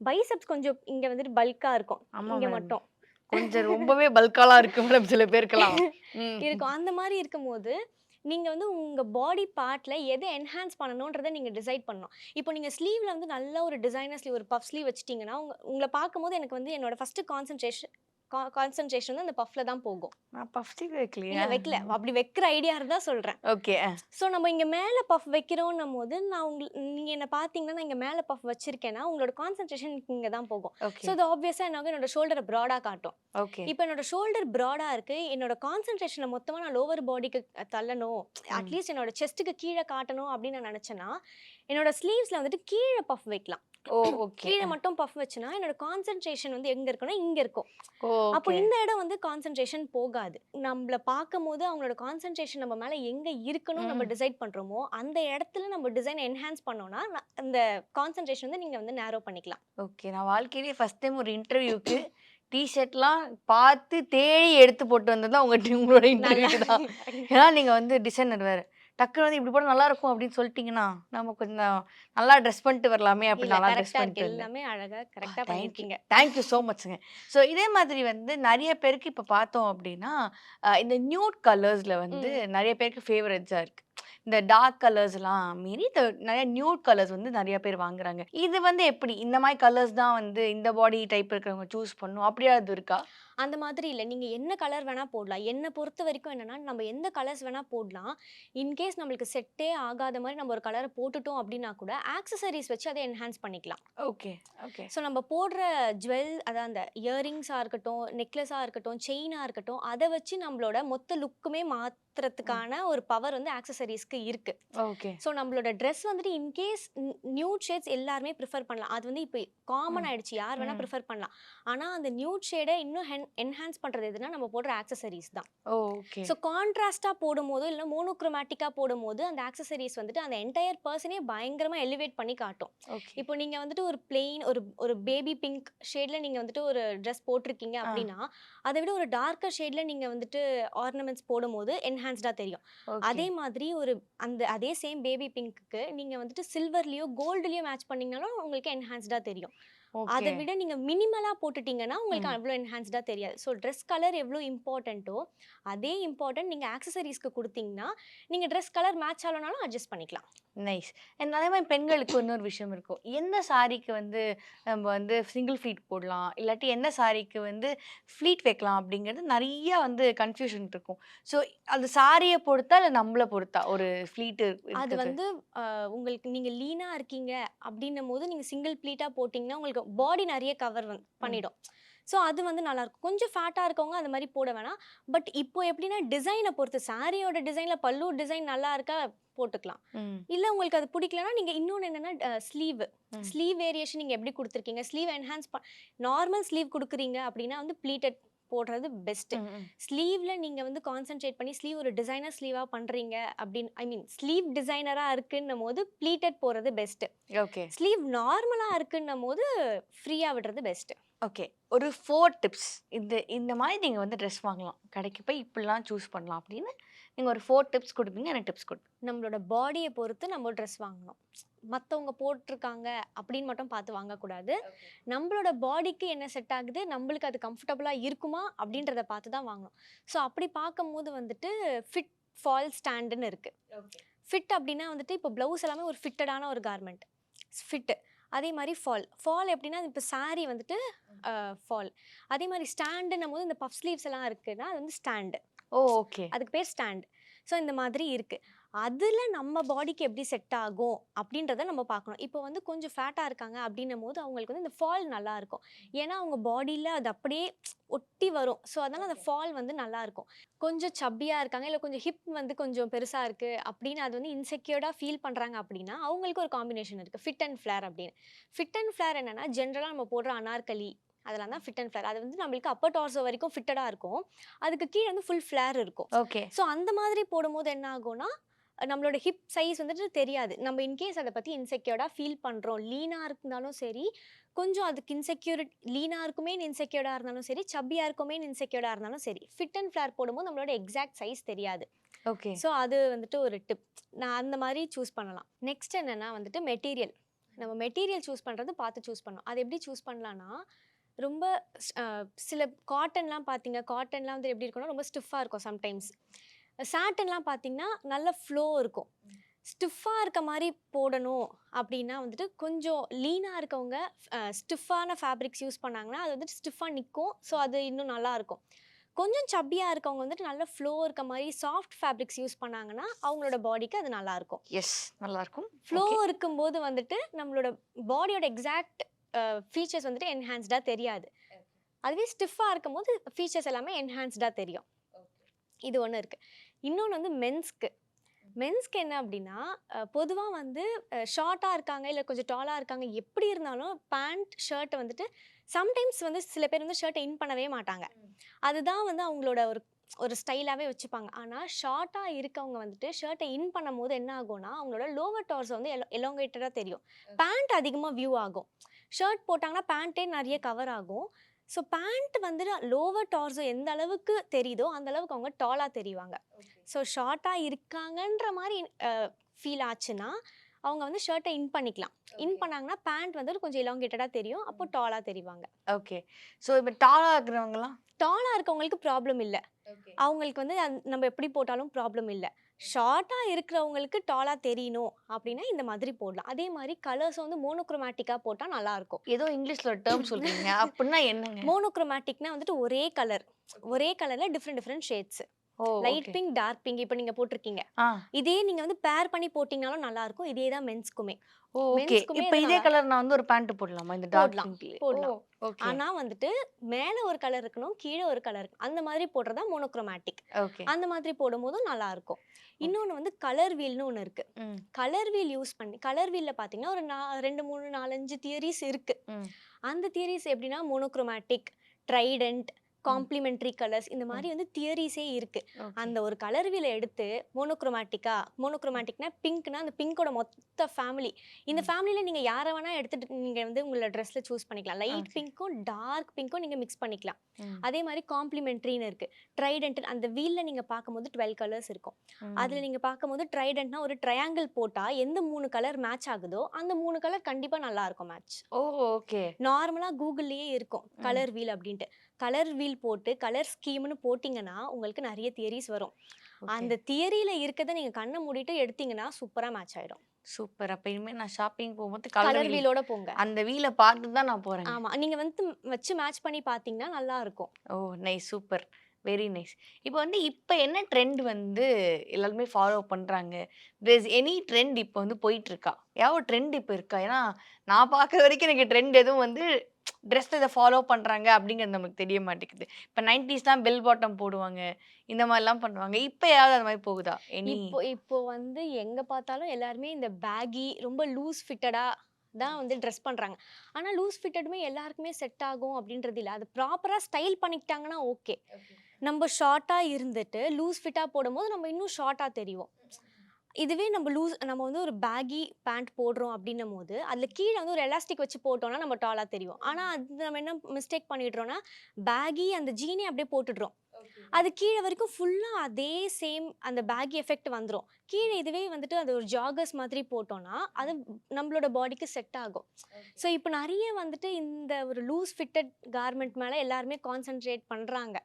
பைசெப்ஸ் கொஞ்சம் இங்க வந்துட்டு பல்கா இருக்கும். ஆமா இங்க மேடம். மட்டும். கொஞ்சம் ரொம்பவே பல்காலாம் இருக்கு மேடம் சில பேருக்கெல்லாம். ம். இருக்கும். அந்த மாரி இருக்கும்போது, நீங்க வந்து உங்க பாடி பார்ட்ல எத என்ஹான்ஸ் பண்ணணும்ன்றத நீங்க டிசைட் பண்ணணும். இப்போ நீங்க ஸ்லீவ்ல வந்து நல்ல ஒரு டிசைனர் ஸ்லீவ், ஒரு பஃப் ஸ்லீவ் வச்சுட்டீங்கன்னா, உங்கள பார்க்கும்போது எனக்கு வந்து என்னோட ஃபர்ஸ்ட் கான்சன்ட்ரேஷன் வந்து அந்த பஃப்ல தான் போகும். நான் பஃப் ஸ்டிக் வைக்கலையே. இல்ல வைக்கல. அப்படி வைக்கிற ஐடியா இருந்தா சொல்றேன். ஓகே. ஸோ நம்ம இங்க மேல பஃப் வைக்கிறோன்னும்போது, நீங்க என்ன பார்த்தீங்கன்னா, நான் இங்க மேல பஃப் வச்சிருக்கேன்னா, உங்களோட கான்சன்ட்ரேஷன் இங்க தான் போகும். ஓகே. ஸோ அது ஆப்வியஸா என்ன ஆகும், என்னோட ஷோல்டர ப்ராடா காட்டும். ஓகே. இப்போ என்னோட ஷோல்டர் ப்ராடா இருக்கு. என்னோட கான்சன்ட்ரேஷன மொத்தமா நான் லோவர் பாடிக்கு தள்ளணும். அட்லீஸ்ட் என்னோட செஸ்ட்டுக்கு கீழ காட்டணும் அப்படின்னு நான் நெனச்சேன்னா, என்னோட ஸ்லீவ்ஸ்ல வந்துட்டு கீழ பஃப் வைக்கலாம். ஓ! ஓகே. கீழ மட்டும் பஃப் வச்சேன்னா, என்னோட கான்சன்ட்ரேஷன் வந்து எங்க இருக்குன்னா, இங்க இருக்கும். அப்போ ஓகே. இந்த இடம் வந்து கான்சன்ட்ரேஷன் போகாது. நம்மள பார்க்கும்போது அவங்களோட கான்சன்ட்ரேஷன் நம்ம மேல எங்க இருக்கணும்னு நம்ம டிசைட் பண்றோமோ, அந்த இடத்துல நம்ம டிசைன் என்ஹான்ஸ் பண்ணோம்னா, அந்த கான்சன்ட்ரேஷன் வந்து நீங்க வந்து நேரோ பண்ணிக்கலாம். ஓகே. நான் வாழ்க்கையிலேயே ஃபர்ஸ்ட் டைம் ஒரு இன்டர்வியூக்கு டீ-ஷர்ட்லாம் பார்த்து தேடி எடுத்து போட்டு வந்தது தான் உங்களோட இன்டர்வியூக்கு தான். ஏன்னா நீங்க வந்து டிசைனர் வேற. டக்குனு வந்து இப்படி போட்டா நல்லா இருக்கும் அப்படின்னு சொல்லிட்டீங்கன்னா, நம்ம கொஞ்சம் நல்லா ட்ரெஸ் பண்ணிட்டு வரலாமே இல்ல அப்படின்னு நல்லா ட்ரெஸ் கரெக்ட்டா பண்ணிட்டு இருக்கு. வந்தேன். எல்லாமே அழகா கரெக்ட்டா தேங்க் யூ. பண்ணியிருக்கீங்க. தேங்க் யூ ஸோ மச்ங்க. ஸோ இதே மாதிரி வந்து நெறைய பேருக்கு இப்ப பார்த்தோம் அப்படின்னா, இந்த நியூட் கலர்ஸ்ல வந்து நெறைய பேருக்கு ஃபேவரைட்ஸா இருக்கு. இந்த டார்க் கலர்ஸ்லாம் மீறி நெறைய நியூட் கலர்ஸ் வந்து நெறைய பேர் வாங்குறாங்க. இது வந்து எப்படி? இந்த மாரி கலர்ஸ் தான் வந்து இந்த பாடி டைப் இருக்கிறவங்க சூஸ் பண்ணணும். அப்படியாவது இருக்கா? அந்த மாதிரி இல்ல. நீங்க என்ன கலர் வேணா போடலாம். என்ன பொறுத்த வரைக்கும் என்னன்னா, நம்ம எந்த கலர்ஸ் வேணா போடலாம். இன்கேஸ் நம்மளுக்கு செட்டே ஆகாத மாரி நம்ம ஒரு கலர போட்டுட்டோம் அப்டின்னா கூட, ஆக்சஸரீஸ் வச்சு அத என்ஹான்ஸ் பண்ணிக்கலாம். Okay, okay. ஸோ நம்ம போடுற அதான் அந்த இயரிங்ஸா இருக்கட்டும், நெக்லஸா இருக்கட்டும், செயினா இருக்கட்டும், அத வச்சு நம்மளோட மொத்த லுக்குமே மாத்துறதுக்கான ஒரு பவர் வந்து ஆக்சஸரீஸ் ஆக்சசரிஸ்க்கு இருக்கு. ஓகே. ஸோ நம்மளோட ட்ரெஸ் வந்துட்டு இன்கேஸ் நியூட் ஷேட்ஸ் எல்லாருமே ப்ரிஃபர் பண்ணலாம். அது வந்து இப்போ காமன் ஆயிடுச்சு, யார் வேணா ப்ரிஃபர் பண்ணலாம். ஆனா அந்த நியூட் ஷேடை இன்னும் என்ஹான்ஸ் பண்றது எதுனா நம்ம போடுற ஆக்சசரிஸ் தான். ஓகே. ஸோ கான்ட்ராஸ்டா போடும்போது இல்லை மோனோக்ரோமேட்டிக்கா போடும்போது அந்த ஆக்சசரிஸ் வந்துட்டு அந்த என்டையர் பர்சனே பயங்கரமா எலிவேட் பண்ணி காட்டும். ஓகே. இப்போ நீங்க வந்துட்டு ஒரு பிளெயின் ஒரு பேபி பிங்க் ஷேட்ல நீங்க வந்துட்டு ஒரு ட்ரெஸ் போட்டிருக்கீங்க அப்படின்னா அதை விட ஒரு டார்க்கர் ஷேட்ல நீங்க வந்துட்டு ஆர்னமெண்ட்ஸ் போடும்போது என்ஹான்ஸ்டா தெரியும். அதே மாதிரி அதே சேம் பேபி பிங்க்கு நீங்க வந்துட்டு சில்வர்லயோ கோல்டுலயோ மேட்ச் பண்ணீங்கனாலும் உங்களுக்கு என்ஹான்ஸ்டா தெரியும். அதை விட நீங்க மினிமலா போட்டுட்டீங்கன்னா உங்களுக்கு அவ்வளோ என்ஹான்ஸ்டா தெரியாது. ஸோ ட்ரெஸ் கலர் எவ்வளோ இம்பார்ட்டன்ட்டோ அதே இம்பார்ட்டன்ட் நீங்க ஆக்சசரிஸ்க்கு கொடுத்தீங்கன்னா நீங்க ட்ரெஸ் கலர் மேட்ச் ஆகலனாலும் அட்ஜஸ்ட் பண்ணிக்கலாம். நைஸ். அண்ட் அதே மாதிரி பெண்களுக்கு இன்னொரு விஷயம் இருக்கும். எந்த சாரிக்கு வந்து நம்ம வந்து சிங்கிள் ஃப்ளீட் போடலாம், இல்லாட்டி எந்த சாரிக்கு வந்து ஃப்ளீட் வைக்கலாம் அப்படிங்கிறது நிறைய வந்து கன்ஃபியூஷன் இருக்கும். ஸோ அது சாரியை பொறுத்தா இல்லை நம்மளை பொறுத்தா ஒரு ஃப்ளீட்டு அது வந்து உங்களுக்கு நீங்க லீனா இருக்கீங்க அப்படின்னும் போது நீங்க சிங்கிள் ப்ளீட்டா போட்டிங்கன்னா உங்களுக்கு பாடி நிறைய கவர் பண்ணிடும். ஸோ அது வந்து நல்லாயிருக்கும். கொஞ்சம் ஃபேட்டாக இருக்கவங்க அந்த மாதிரி போட வேணாம். பட் இப்போ எப்படின்னா டிசைனை பொறுத்து சாரியோட டிசைனில் பல்லு டிசைன் நல்லா இருக்கா போட்டுக்கலாம். இல்லை உங்களுக்கு அது பிடிக்கலன்னா நீங்கள் இன்னொன்று என்னென்னா ஸ்லீவ் வேரியேஷன் நீங்கள் எப்படி கொடுத்துருக்கீங்க, ஸ்லீவ் என்ஹான்ஸ் நார்மல் ஸ்லீவ் கொடுக்குறீங்க அப்படின்னா வந்து ப்ளீட்டட் போடுறது பெஸ்ட்டு. ஸ்லீவில் நீங்கள் வந்து கான்சென்ட்ரேட் பண்ணி ஸ்லீவ் ஒரு டிசைனர் ஸ்லீவாக பண்ணுறீங்க அப்படின்னு ஐ மீன் ஸ்லீவ் டிசைனராக இருக்குன்னும் போது ப்ளீட்டட் போடுறது பெஸ்ட்டு. ஓகே. ஸ்லீவ் நார்மலாக இருக்குன்னும் போது ஃப்ரீயாக விடுறது பெஸ்ட்டு. ஓகே. ஒரு 4 டிப்ஸ். இந்த மாதிரி நீங்கள் வந்து ட்ரெஸ் வாங்கலாம், கடைக்கு போய் இப்படிலாம் சூஸ் பண்ணலாம் அப்படின்னு நீங்கள் ஒரு 4 டிப்ஸ் கொடுப்பீங்க. எனக்கு டிப்ஸ் கொடுப்பீங்க. நம்மளோட பாடியை பொறுத்து நம்ம ட்ரெஸ் வாங்கணும். மற்றவங்க போட்டிருக்காங்க அப்படின்னு மட்டும் பார்த்து வாங்கக்கூடாது. நம்மளோட பாடிக்கு என்ன செட் ஆகுது, நம்மளுக்கு அது கம்ஃபர்டபுளாக இருக்குமா அப்படின்றத பார்த்து தான் வாங்கணும். ஸோ அப்படி பார்க்கும்போது வந்துட்டு ஃபிட் ஃபால் ஸ்டாண்டுன்னு இருக்குது. ஃபிட் அப்படின்னா வந்துட்டு இப்போ ப்ளவுஸ் எல்லாமே ஒரு ஃபிட்டடான ஒரு கார்மெண்ட் ஃபிட்டு. அதே மாதிரி ஃபால் எப்படின்னா இப்போ சாரீ வந்துட்டு ஃபால். அதே மாதிரி ஸ்டாண்டுன்னும் போது இந்த பஃப் ஸ்லீவ்ஸ் எல்லாம் இருக்குன்னா அது வந்து ஸ்டாண்டு. ஓகே. அதுக்கு பேர் ஸ்டாண்ட். ஸோ இந்த மாதிரி இருக்குது. அதில் நம்ம பாடிக்கு எப்படி செட் ஆகும் அப்படின்றத நம்ம பார்க்கணும். இப்போ வந்து கொஞ்சம் ஃபேட்டாக இருக்காங்க அப்படின்னும் போது அவங்களுக்கு வந்து இந்த ஃபால் நல்லாயிருக்கும். ஏன்னா அவங்க பாடியில் அது அப்படியே ஒட்டி வரும். ஸோ அதனால் அந்த ஃபால் வந்து நல்லாயிருக்கும். கொஞ்சம் சப்பியாக இருக்காங்க இல்லை கொஞ்சம் ஹிப் வந்து கொஞ்சம் பெருசாக இருக்குது அப்படின்னு அது வந்து இன்செக்யூர்டாக ஃபீல் பண்ணுறாங்க அப்படின்னா அவங்களுக்கு ஒரு காம்பினேஷன் இருக்குது, ஃபிட் அண்ட் ஃப்ளேர் அப்படின்னு. ஃபிட் அண்ட் ஃப்ளேர் என்னென்னா ஜென்ரலாக நம்ம போடுற அனார்கலி அதெல்லாம் தான் ஃபிட் அண்ட் ஃப்ளேர். அது வந்து நம்மளுக்கு அப்பர் டார்சோ வரைக்கும் ஃபிட்டடாக இருக்கும், அதுக்கு கீழே வந்து ஃபுல் ஃப்ளேர் இருக்கும். ஓகே. ஸோ அந்த மாதிரி போடும்போது என்ன ஆகும்னா நம்மளோட ஹிப் சைஸ் வந்துட்டு தெரியாது. நம்ம இன்கேஸ் அதை பற்றி இன்செக்யூர்டாக ஃபீல் பண்ணுறோம், லீனாக இருந்தாலும் சரி, கொஞ்சம் அதுக்கு லீனாக இருக்குமே இன்செக்யூர்டாக இருந்தாலும் சரி, சப்பியாக இருக்குமே இன்செக்யூர்டாக இருந்தாலும் சரி, ஃபிட் அண்ட் ஃப்ளேர் போடும்போது நம்மளோட எக்ஸாக்ட் சைஸ் தெரியாது. ஓகே. ஸோ அது வந்துட்டு ஒரு டிப். நான் அந்த மாதிரி சூஸ் பண்ணலாம். நெக்ஸ்ட் என்னென்னா வந்துட்டு மெட்டீரியல். நம்ம மெட்டீரியல் சூஸ் பண்ணுறது பார்த்து சூஸ் பண்ணணும். அது எப்படி சூஸ் பண்ணலான்னா ரொம்ப சில காட்டன்லாம் பார்த்தீங்க, காட்டன்லாம் வந்து எப்படி இருக்குன்னா ரொம்ப ஸ்டிஃபாக இருக்கும். சம்டைம்ஸ் சாட்டன்லாம் பார்த்தீங்கன்னா நல்ல ஃப்ளோ இருக்கும். ஸ்டிஃபாக இருக்க மாதிரி போடணும் அப்படின்னா வந்துட்டு கொஞ்சம் லீனாக இருக்கவங்க ஸ்டிஃபான ஃபேப்ரிக்ஸ் யூஸ் பண்ணாங்கன்னா அது வந்துட்டு ஸ்டிஃபாக நிற்கும். ஸோ அது இன்னும் நல்லாயிருக்கும். கொஞ்சம் சப்பியாக இருக்கவங்க வந்துட்டு நல்ல ஃப்ளோ இருக்க மாதிரி சாஃப்ட் ஃபேப்ரிக்ஸ் யூஸ் பண்ணாங்கன்னா அவங்களோட பாடிக்கு அது நல்லாயிருக்கும். எஸ், நல்லாயிருக்கும். ஃப்ளோ இருக்கும்போது வந்துட்டு நம்மளோட பாடியோட எக்ஸாக்ட் ஃபீச்சர்ஸ் வந்துட்டு என்ஹான்ஸ்டாக தெரியாது. அதுவே ஸ்டிஃபாக இருக்கும்போது ஃபீச்சர்ஸ் எல்லாமே என்ஹான்ஸ்டாக தெரியும். இது ஒன்று இருக்குது. இன்னொன்று வந்து மென்ஸ்க்கு என்ன அப்படின்னா பொதுவாக வந்து ஷார்ட்டாக இருக்காங்க இல்லை கொஞ்சம் டாலாக இருக்காங்க, எப்படி இருந்தாலும் பேண்ட் ஷர்ட்டை வந்துட்டு சம்டைம்ஸ் வந்து சில பேர் வந்து ஷர்ட்டை இன் பண்ணவே மாட்டாங்க. அதுதான் வந்து அவங்களோட ஒரு ஸ்டைலாகவே வச்சுப்பாங்க. ஆனால் ஷார்ட்டாக இருக்கவங்க வந்துட்டு ஷர்ட்டை இன் பண்ணும் போது என்ன ஆகும்னா அவங்களோட லோவர் டார்ஸ் வந்து எலோங்கேட்டடாக தெரியும், பேண்ட் அதிகமாக வியூ ஆகும். ஷர்ட் போட்டாங்கன்னா பேண்ட்டே நிறைய கவர் ஆகும். ஸோ பேண்ட் வந்து லோவர் டார்ஸோ எந்த அளவுக்கு தெரியுதோ அந்த அளவுக்கு அவங்க டாலாக தெரிவாங்க. ஸோ ஷார்ட்டாக இருக்காங்கன்ற மாதிரி ஃபீல் ஆச்சுன்னா அவங்க வந்து ஷர்ட்டை இன் பண்ணிக்கலாம். இன் பண்ணாங்கன்னா பேண்ட் வந்து கொஞ்சம் எலாங்கேட்டடாக தெரியும், அப்போ டாலாக தெரிவாங்க. ஓகே. ஸோ இப்போ டாலாக இருக்கிறவங்களாம் டாலாக இருக்கவங்களுக்கு ப்ராப்ளம் இல்லை. அவங்களுக்கு வந்து நம்ம எப்படி போட்டாலும் ப்ராப்ளம் இல்லை. ஷார்ட்டாக இருக்கிறவங்களுக்கு டாலாக தெரியணும் அப்படின்னா இந்த மாதிரி போடலாம். அதே மாதிரி கலர்ஸ் வந்து மோனோக்ரோமேட்டிக்காக போட்டால் நல்லாயிருக்கும். ஏதோ இங்கிலீஷில் ஒரு டேர்ம் சொல்கிறீங்க, அப்படின்னா என்னங்க? மோனோக்ரோமேட்டிக்னா வந்துட்டு ஒரே கலரில் different shades. Oh! Light okay. Pink, dark pink இப்போ நீங்க போட்டிருக்கீங்க. ஆ. இதே நீங்க வந்து பேர் பண்ணி போட்டீங்கனாலும் நல்லா இருக்கும். இதே தான் மென்ஸ்க்குமே. ஓ! ஓகே. மென்ஸ்க்குமே இப்ப இது இதே நல்லா கலர் நான் வந்து ஒரு பேண்ட் போடலாமா? இந்த டார்க் போடலாம், பிங்க்லயே? ஓ! போடலாம். ஓகே. ஆனா வந்துட்டு மேல ஒரு கலர் இருக்கணும், கீழ ஒரு கலர் இருக்கணும். அந்த மாதிரி போடுறது தான் மோனோக்ரோமேட்டிக். ஓகே. அந்த மாதிரி போடும்போதும் நல்லா இருக்கும். ஓகே. இன்னொன்னு வந்து கலர் வீல்னு ஒண்ணு இருக்கு. ம். கலர் வீல் யூஸ் பண்ணி கலர் வீல்ல பார்த்தீங்கன்னா, ஒரு 2, 3, 4, 5 தியரீஸ் இருக்கு. ம். அந்த தியரீஸ் எப்படின்னா மோனோக்ரோமேட்டிக், ட்ரைடென்ட், ம். காம்ப்ளிமெண்டரி கலர்ஸ் இந்த ம். மாதிரி வந்து தியரீஸே இருக்கு. ஓகே. அந்த ஒரு கலர் வீல எடுத்து மோனோக்ரோமேட்டிக்னா பிங்க்னா அந்த பிங்கோட மொத்த ஃபேமிலி. இந்த ம். ஃபேமிலில நீங்க யார வேணா எடுத்துட்டு நீங்க வந்து உங்களோட ட்ரெஸ்ல சூஸ் பண்ணிக்கலாம். Light okay. பிங்க்கும், டார்க் பிங்க்கும் நீங்க மிக்ஸ் பண்ணிக்கலாம். ம். அதே மாதிரி காம்ப்ளிமெண்டரின்னு இருக்கு. ட்ரைடென்ட் அந்த வீல்ல நீங்க பார்க்கும்போது 12 கலர்ஸ் இருக்கும். அதுல ம். நீங்க பார்க்கும்போது ட்ரைடென்ட்னா ஒரு ட்ரையாங்கிள் போட்டா எந்த 3 கலர் மேட்ச் ஆகுதோ, அந்த 3 கலர் கண்டிப்பா நல்லா இருக்கும் மேட்ச். ஓ! ஓகே. நார்மலா கூகுள்லயே இருக்கும். ம். கலர் வீல் அப்டின்ட்டு. கலர் வீல் போட்டு கலர் ஸ்கீம்னு போட்டீங்கன்னா, உங்களுக்கு நெறைய தியரீஸ் வரும். ஓகே. அந்த தியரியில இருக்கத நீங்க கண்ண மூடிட்டு எடுத்தீங்கன்னா, சூப்பரா மேட்ச் ஆயிடும். சூப்பர். அப்ப இனிமே நான் ஷாப்பிங் போகும்போது கலர் வீலோட போங்க. அந்த வீல பார்த்துட்டு தான் நான் போறேங்க. ஆமா. நீங்க வந்து வச்சு மேட்ச் பண்ணி பார்த்தீங்கன்னா, நல்லா இருக்கும். ஓ! நைஸ். சூப்பர். Very nice. இப்போ வந்து இப்ப என்ன ட்ரெண்ட் வந்து எல்லாருமே ஃபாலோ பண்றாங்க? there's எனி ட்ரெண்ட் இப்போ வந்து போயிட்டுருக்கா? ஏதாவது ஒரு ட்ரெண்ட் இப்ப இருக்கா? ஏன்னா, நான் பார்க்குற வரைக்கும் எனக்கு ட்ரெண்ட் எதுவும் வந்து ட்ரெஸ்ல இத ஃபாலோ பண்றாங்க அப்படிங்கிறது நமக்கு தெரிய மாட்டேங்குது. இப்ப 90s தான் பெல் பாட்டம் போடுவாங்க. இந்த மாரிலாம் பண்ணுவாங்க. இப்ப ஏதாவது அந்த மாரி போகுதா? இப்போ இப்போ வந்து எங்க பார்த்தாலும் எல்லாருமே இந்த பேகி ரொம்ப லூஸ் ஃபிட்டடா தான் வந்து ட்ரெஸ் பண்றாங்க. ஆனா லூஸ் ஃபிட்டடுமே எல்லாருக்குமே செட் ஆகும் அப்படின்றது இல்ல. அது ப்ராப்பரா ஸ்டைல் பண்ணிக்கிட்டாங்கன்னா ஓகே. நம்ம ஷார்ட்டா இருந்துட்டு லூஸ் ஃபிட்டா போடும்போது நம்ம இன்னும் ஷார்ட்டா தெரிவோம். இதுவே நம்ம வந்து ஒரு பேகி பேண்ட் போடுறோம் அப்படின்னும்போது, அதில கீழ வந்து ஒரு எலாஸ்டிக் வச்சு போட்டோம்னா நம்ம டாலா தெரிவோம். ஆனா அது நம்ம என்ன மிஸ்டேக் பண்ணிடுறோம்னா, பேகி அந்த ஜீனே அப்படியே போட்டுடுறோம். அது கீழ வரைக்கும் ஃபுல்லா அதே சேம் அந்த பேகி எஃபெக்ட் வந்துரும். கீழ இதுவே வந்துட்டு அது ஒரு ஜாகர்ஸ் மாதிரி போட்டோம்னா, அது நம்மளோட பாடிக்கு செட் ஆகும். ஸோ இப்போ நெறைய வந்துட்டு இந்த ஒரு லூஸ் ஃபிட்டட் கார்மெண்ட் மேல எல்லாருமே கான்சன்ட்ரேட் பண்றாங்க.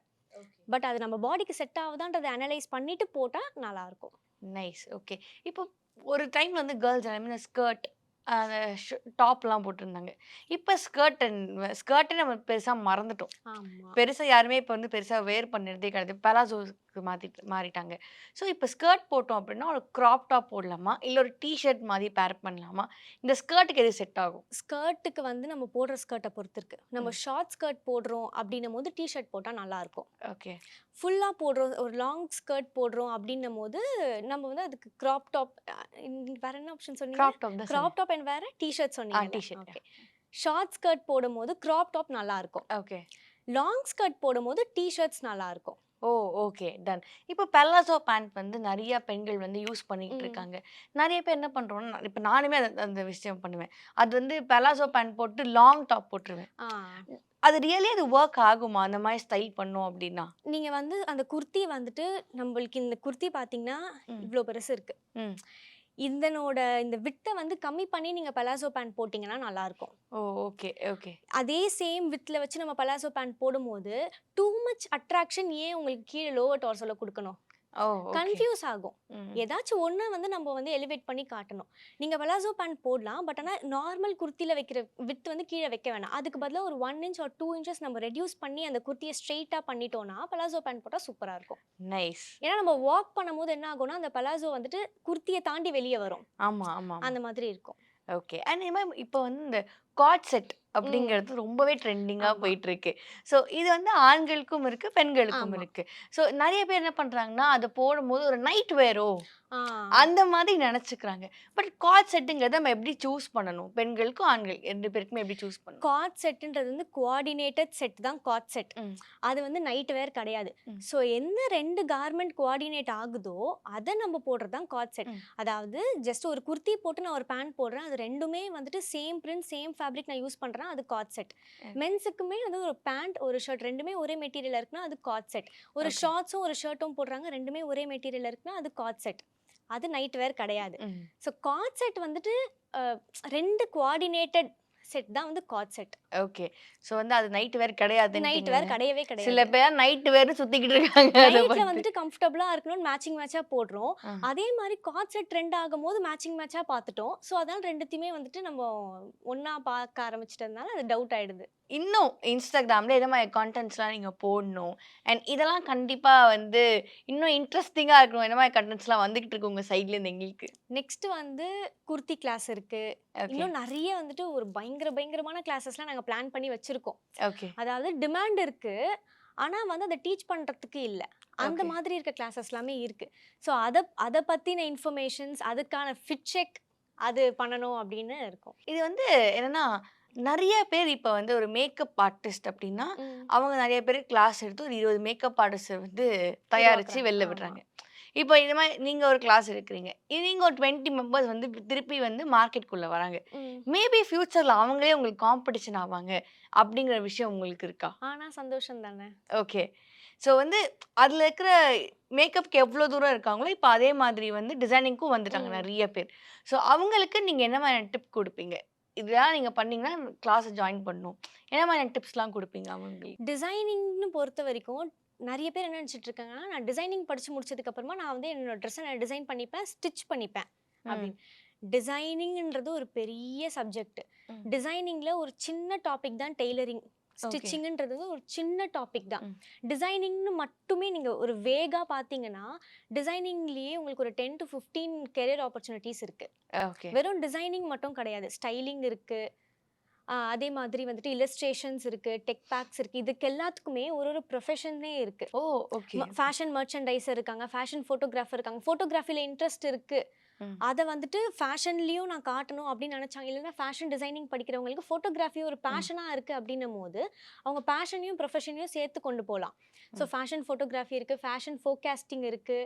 பட் அது நம்ம பாடிக்கு செட் ஆவுதான்றத அனலைஸ் பண்ணிட்டு போட்டா நல்லாருக்கும். நைஸ். ஓகே. இப்போ ஒரு டைம்ல வந்து கேர்ல்ஸ் எல்லாமே இந்த ஸ்கர்ட், அ டாப்லாம் போட்டிருந்தாங்க. இப்ப ஸ்கர்ட்டே நம்ம பெருசா மறந்துட்டோம். ஆமா. பெருசா யாருமே இப்ப வந்து பெருசா வேர் பண்ணுறதே கிடையாது. பலாசோஸ்க்கு மாறிட்டாங்க. ஸோ இப்ப ஸ்கர்ட் போட்டோம் அப்படின்னா, ஒரு கிராப் டாப் போடலாமா? இல்ல ஒரு டீ ஷர்ட் மாரி பேர் பண்ணலாமா? இந்த ஸ்கர்ட்க்கு எது செட் ஆகும்? ஸ்கர்ட்டுக்கு வந்து நம்ம போடுற ஸ்கர்ட்ட பொறுத்து இருக்கு. நம்ம ம். ஷார்ட் ஸ்கர்ட் போடுறோம் அப்படின்னும்போது, டீ ஷர்ட் போட்டா நல்லாருக்கும். ஓகே. ஃபுல்லா போடுறோம், ஒரு லாங் ஸ்கர்ட் போடுறோம் அப்படின்னும்போது, நம்ம வந்து அதுக்கு கிராப் டாப் வேற என்ன ஆப்ஷன் சொன்னீங்க? கிராப் டாப் தான் சொன்னேன். கிராப் டாப் அண்ட் வேற டீ ஷர்ட் சொன்னீங்கல்ல? T shirt. Okay. Short skirt போடும்போது கிராப் டாப் நல்லாருக்கும். ஓகே. லாங் ஸ்கர்ட் போடும்போது டீ ஷர்ட்ஸ் நல்லாருக்கும். ஓ! ஓகே. டன். இப்போ பலாசோ பேண்ட் வந்து நெறைய பெண்கள் வந்து யூஸ் பண்ணிட்டு ம். இருக்காங்க. நெறைய பேர் என்ன பண்றோம்னா, இப்ப நானுமே அந்த விஷயம் பண்ணுவேன். அது வந்து பலாசோ பேண்ட் போட்டு லாங் டாப் போட்டுருவேன். ஆ. அது ரியலி அது வொர்க் ஆகுமா? அந்த மாரி ஸ்டைல் பண்ணோம் அப்டின்னா? நீங்க வந்து அந்த குர்த்தி வந்துட்டு நம்பளுக்கு இந்த குர்த்தி பார்த்தீங்கன்னா, ம். இவ்ளோ பெருசு இருக்கு. ம். இந்த விட்ட வந்து கம்மி பண்ணி நீங்க பலாசோ பேண்ட் போட்டீங்கன்னா நல்லாருக்கும். ஓ! Okay, okay. அதே சேம் விட்ல வச்சு நம்ம பலாசோ பேண்ட் போடும்போது, டூ மச் அட்ராக்ஷன் ஏன் உங்களுக்கு கீழ லோவர் டார்சோல குடுக்கணும்? ஓ! ஓகே. கன்ஃப்யூஸ் ஆகும். ம். ஏதாச்சும் ஒண்ண வந்து நம்ம வந்து எலிவேட் பண்ணி காட்டணும். நீங்க பலாசோ பேண்ட் போடலாம். பட் ஆனா நார்மல் குர்த்தில வைக்கிற விட்த் வந்து கீழ வைக்க வேணாம். அதுக்கு பதிலா ஒரு 1 இன்ச் ஆர் 2 இன்ச்சஸ் நம்ம ரெட்யூஸ் பண்ணி அந்த குர்த்திய ஸ்ட்ரெய்ட்டா பண்ணிட்டோம்னா, பலாசோ பேண்ட் போட்டா சூப்பரா இருக்கும். நைஸ். ஏன்னா நம்ம வாக் பண்ணும்போது என்ன ஆகும்னா, அந்த பலாசோ வந்துட்டு குர்த்திய தாண்டி வெளிய வரும். ஆமா, ஆமா, ஆமா. அந்த மாதிரி இருக்கும். ஓகே. அண்ட் இந்த மாரி இப்போ வந்து இந்த கார்ட் செட் ம். அப்படிங்கிறது ரொம்பவே ட்ரெண்டிங்கா ஆமா. போயிட்டுருக்கு. ஸோ இது வந்து ஆண்களுக்கும் இருக்கு, பெண்களுக்கும் ஆமா. இருக்கு. ஸோ நெறைய பேர் என்ன பண்றாங்கன்னா, அத போடும்போது ஒரு நைட் வேரோ ஆ. அந்த மாதிரி நெனச்சுக்கிறாங்க. பட் கார்ட் செட்டுங்கிறத நம்ம எப்படி சூஸ் பண்ணணும்? பெண்களுக்கும், ஆண்கள் 2 பேருக்குமே எப்படி சூஸ் பண்ணணும்? கார்ட் செட்டுன்றது வந்து கோஆர்டினேட்டட் செட் தான் கார்ட் செட். ம், அது வந்து நைட் வேர் கிடையாது. ம், ஸோ எந்த 2 கார்மெண்ட் கோஆர்டினேட் ஆகுதோ, அத நம்ம போடுறது தான் கார்ட் செட். ம். அதாவது ஜஸ்ட் ஒரு குர்த்தி போட்டு நான் ஒரு பேண்ட் போடுறேன். அது 2மே வந்துட்டு சேம் பிரிண்ட், சேம் ஃபேப்ரிக் நான் யூஸ் பண்றேன். அது கார்ட் செட். ஓகே. மென்ஸுக்குமே வந்து ஒரு பேண்ட், ஒரு ஷர்ட் 2மே ஒரே மெட்டீரியல்ல இருக்குன்னா, அது கார்ட் செட். ஒரு ஓகே. ஷார்ட்ஸும், ஒரு ஷர்ட்டும் போடுறாங்க. 2மே ஒரே மெட்டீரியல்ல இருக்குன்னா, அது கார்ட் செட். அது நைட் வேர் கிடையாது. ம். ஸோ கார்ட் செட் வந்துட்டு அ 2 கோஆர்டினேட்டட் செட் தான் வந்து கார்ட் செட். ஓகே. ஸோ வந்து அது நைட் வேர் நைட் கிடையாதுன்ட்டீங்க. வேர் கிடையவே சில கிடையாது. பேர் நைட் வேர்னு சுத்திக்கிட்டு இருக்காங்க அத நைட்ல பண்ணிட்டு. வந்துட்டு கம்ஃபர்டபுளா இருக்கணும்னு மேட்சா போடுறோம். ஆ. அதே மாரி கார்ட் செட் ட்ரெண்ட் ஆகும்போது மேட்சா பார்த்துட்டோம். ஸோ அதனால 2த்தையுமே வந்துட்டு நம்ம ஒண்ணா பார்க்க ஆரம்பிச்சுட்டதுனால அது டவுட் ஆயிடுது. இன்னும் Instagramல எந்த மாதிரி கன்டென்ட்ஸ்லாம் நீங்க போடணும்? அண்ட் இதெல்லாம் கண்டிப்பா வந்து இன்னும் இன்ட்ரஸ்டிங்கா இருக்கணும். எந்த மாதிரி கன்டென்ட்ஸ்லாம் வந்துகிட்டு இருக்கு உங்க சைட்லேருந்து எங்களுக்கு? நெக்ஸ்ட் வந்து குர்த்தி கிளாஸ் இருக்கு. ஓகே. இன்னும் நெறைய வந்துட்டு ஒரு பயங்கரமான கிளாஸஸ்லாம் நாங்க பிளான் பண்ணி வச்சிருக்கோம். ஓகே. அதாவது டிமாண்ட் இருக்கு. ஆனா வந்து அத டீச் பண்றதுக்கு இல்ல. அந்த ஓகே. மாதிரி இருக்க கிளாஸஸ் எல்லாமே இருக்கு. ஸோ அத பத்தின இன்ஃபர்மேஷன்ஸ், அதுக்கான ஃபிட் செக் அது பண்ணணும் அப்படின்னு இருக்கோம். இது வந்து என்னன்னா, நெறைய பேர் இப்ப வந்து ஒரு மேக்கப் ஆர்டிஸ்ட் அப்டின்னா, அவங்க நெறைய பேர் கிளாஸ் எடுத்து ஒரு 20 மேக்கப் ஆர்டிஸ்ட்ட வந்து தயாரிச்சு உருவாக்குறாங்க. வெளில ஆமா. விடுறாங்க. இப்போ இது மாரி நீங்க ஒரு கிளாஸ் எடுக்குறீங்க. நீங்க ஒரு 20 மெம்பர்ஸ் வந்து திருப்பி வந்து மார்க்கெட்குள்ள வராங்க. ம். மேபி ஃபியூச்சர்ல அவங்களே உங்களுக்கு காம்படிஷன் ஆவாங்க. அப்படிங்கிற விஷயம் உங்களுக்கு இருக்கா? ஆனா சந்தோஷம் தானே. ஓகே. ஸோ வந்து அதுல இருக்கிற மேக்கப்க்கு எவ்ளோ தூரம் இருக்காங்களோ, இப்ப அதே மாதிரி வந்து டிசைனிங்க்கும் வந்துட்டாங்க ம். நெறைய பேர். ஸோ அவங்களுக்கு நீங்க என்ன மாதிரியான டிப் குடுப்பீங்க? இதெல்லாம் நீங்க பண்ணீங்கன்னா கிளாஸ ஜாயின் பண்ணணும். என்ன மாதிரியான டிப்ஸ்லாம் குடுப்பீங்க அவங்களுக்கு? டிசைனிங்ன்னு பொறுத்த வரைக்கும் நெறைய பேர் என்ன நெனச்சிட்டு இருக்காங்கன்னா, நான் டிசைனிங் படிச்சு முடிச்சதுக்கு அப்புறமா நான் வந்து என்னோட ட்ரெஸ்ஸ நான் டிசைன் பண்ணிப்பேன், ஸ்டிச் பண்ணிப்பேன் ம். அப்படின்னு. டிசைனிங்ன்றது ஒரு பெரிய சப்ஜெக்ட். ம். டிசைனிங்ல ஒரு சின்ன டாபிக் தான் டெய்லரிங். ஓகே. ஸ்டிச்சிங்ன்றது ஒரு சின்ன டாபிக் தான். ம். டிசைனிங்னு மட்டுமே நீங்க ஒரு வேகா பார்த்தீங்கன்னா, டிசைனிங்லயே உங்களுக்கு ஒரு 10 to 15 கெரியர் ஆப்பர்ச்சுனிட்டீஸ் இருக்கு. ஓகே. வெறும் டிசைனிங் மட்டும் கிடையாது. ஸ்டைலிங் இருக்கு. அதே மாதிரி வந்துட்டு இல்லஸ்ட்ரேஷன்ஸ் இருக்கு, டெக் பேக்ஸ் இருக்கு. இதுக்கு எல்லாத்துக்குமே ஒரு ப்ரொஃபஷனே இருக்கு. ஓ! ஓகே. ஃபேஷன் மெர்ச்சன்டைசர் இருக்காங்க, ஃபேஷன் ஃபோட்டோகிராஃபர் இருக்காங்க. ஃபோட்டோகிராஃபில இன்ட்ரெஸ்ட் இருக்கு. ம். அத வந்துட்டு ஃபேஷன்லயும் நான் காட்டணும் அப்படின்னு நினைச்சாங்க. இல்லைன்னா ஃபேஷன் டிசைனிங் படிக்கிறவங்களுக்கு ஃபோட்டோகிராஃபி ஒரு பேஷனா இருக்கு அப்படின்னும்போது, அவங்க பேஷனையும் ப்ரொஃபஷனையும் சேர்த்து கொண்டு போலாம். ஸோ ஃபேஷன் ஃபோட்டோகிராஃபி இருக்கு, ஃபேஷன் ஃபோர்காஸ்டிங் இருக்கு,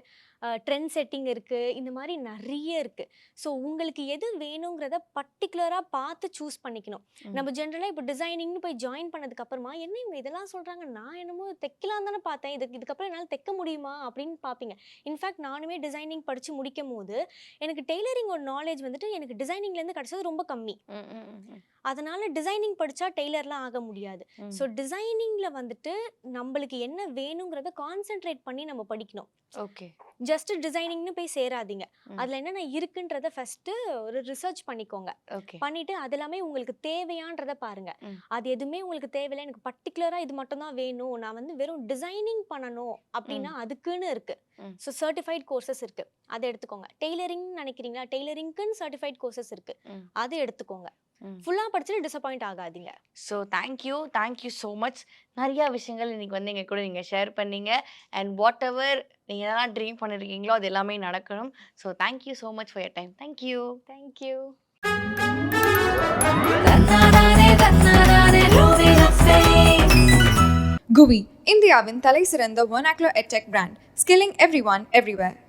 ட்ரெண்ட் செட்டிங் இருக்கு. இந்த மாதிரி நெறைய இருக்கு. ஸோ உங்களுக்கு எது வேணுங்கிறத பர்ட்டிகுலரா பார்த்து சூஸ் பண்ணிக்கணும். ம். நம்ம ஜென்ரலா இப்போ டிசைனிங்னு போய் ஜாயின் பண்ணதுக்கு அப்புறமா, என்ன இவங்க இதெல்லாம் சொல்றாங்க? நான் என்னமோ தைக்கலாம்னு தானே பார்த்தேன். இதுக்கப்புறம் என்னால தைக்க முடியுமா? அப்படின்னு பார்ப்பீங்க. இன்ஃபேக்ட் நானுமே டிசைனிங் படிச்சு முடிக்கும்போது, எனக்கு டெய்லரிங்கோட நாலேஜ் வந்துட்டு எனக்கு டிசைனிங்லேருந்து கிடைச்சது ரொம்ப கம்மி. ம். ம். ம். அதனால டிசைனிங் படிச்சா டெய்லர்லாம் ஆக முடியாது. ம். ஸோ டிசைனிங்ல வந்துட்டு நம்மளுக்கு என்ன வேணுங்கிறத கான்சென்ட்ரேட் பண்ணி நம்ம படிக்கணும். ஓகே. ஜஸ்ட் டிசைனிங்னு போய் சேராதீங்க. ம். அதுல என்னென்ன இருக்குன்றத ஃபர்ஸ்ட் ஒரு ரிசர்ச் பண்ணிக்கோங்க. ஓகே. பண்ணிட்டு அது எல்லாமே உங்களுக்கு தேவையான்றத பாருங்க. ம். அது எதுவுமே உங்களுக்கு தேவையில்ல, எனக்கு பர்ட்டிகுலரா இது மட்டும் தான் வேணும், நான் வந்து வெறும் டிசைனிங் பண்ணணும் அப்படின்னா அதுக்குன்னு இருக்கு. ம். ஸோ சர்டிஃபைட் கோர்சஸ் இருக்கு, அதை எடுத்துக்கோங்க. டெய்லரிங் நினைக்கிறீங்களா, டெய்லரிங்க்குன்னு சர்டிஃபைட் கோர்சஸ் இருக்கு, ம். அதை எடுத்துக்கோங்க. ம். ஃபுல்லா படிச்சுட்டு டிசப்பாயிண்ட் ஆகாதீங்க. So thank you so much. நெறையா விஷயங்கள் இன்னைக்கு வந்து எங்க கூட நீங்க ஷேர் பண்ணீங்க. அண்ட் வாட் எவர் நீங்க என்னலாம் ட்ரீம் பண்ணியிருக்கீங்களோ, அது எல்லாமே நடக்கணும். So thank you so much for your time. Thank you. Thank you. GUI, இந்தியாவின் தலைசிறந்த vernacular edtech brand, skilling everyone everywhere.